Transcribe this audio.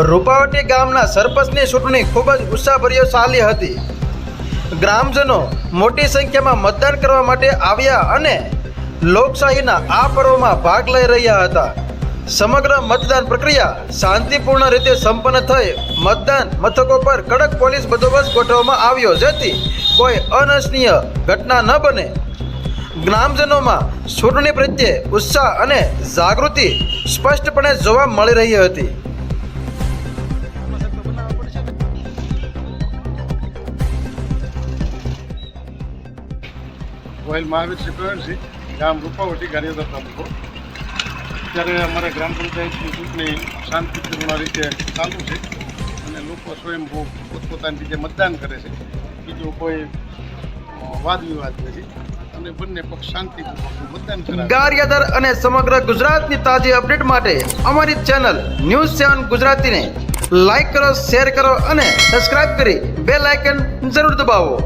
રૂપાવટી ગામના સરપંચની ચૂંટણી ખૂબ જ ઉત્સાહભર્યો ચાલી હતી. ગ્રામજનો મોટી સંખ્યામાં મતદાન કરવા માટે આવ્યા અને લોકશાહીના આ પર્વમાં ભાગ લઈ રહ્યા હતા. સમગ્ર મતદાન પ્રક્રિયા શાંતિપૂર્ણ રીતે સંપન્ન થઈ. મતદાન મથકો પર કડક પોલીસ બંદોબસ્ત ગોઠવવામાં આવ્યો, જેથી કોઈ અનિચ્છનીય ઘટના ન બને. ગ્રામજનોમાં ચૂંટણી પ્રત્યે ઉત્સાહ અને જાગૃતિ સ્પષ્ટપણે જોવા મળી રહી હતી. ગોયલ મહાવીર સિક્યોરિટી ગામ રૂપાવટી ગારિયાધાર તાલુકો. અત્યારે અમારા ગ્રામ પંચાયતની ચૂંટણી શાંતિપૂર્ણ રીતે ચાલુ છે અને લોકો સ્વયંભૂ પોતપોતાની રીતે મતદાન કરે છે. બીજો કોઈ વાદ વિવાદ નથી અને બંને પક્ષ શાંતિપૂર્વક મતદાન કરે. ગારિયાધાર અને સમગ્ર ગુજરાતની તાજી અપડેટ માટે અમારી ચેનલ ન્યૂઝ 7 ગુજરાતીને લાઈક કરો, શેર કરો અને સબસ્ક્રાઇબ કરી બેલ આઇકન જરૂર દબાવો.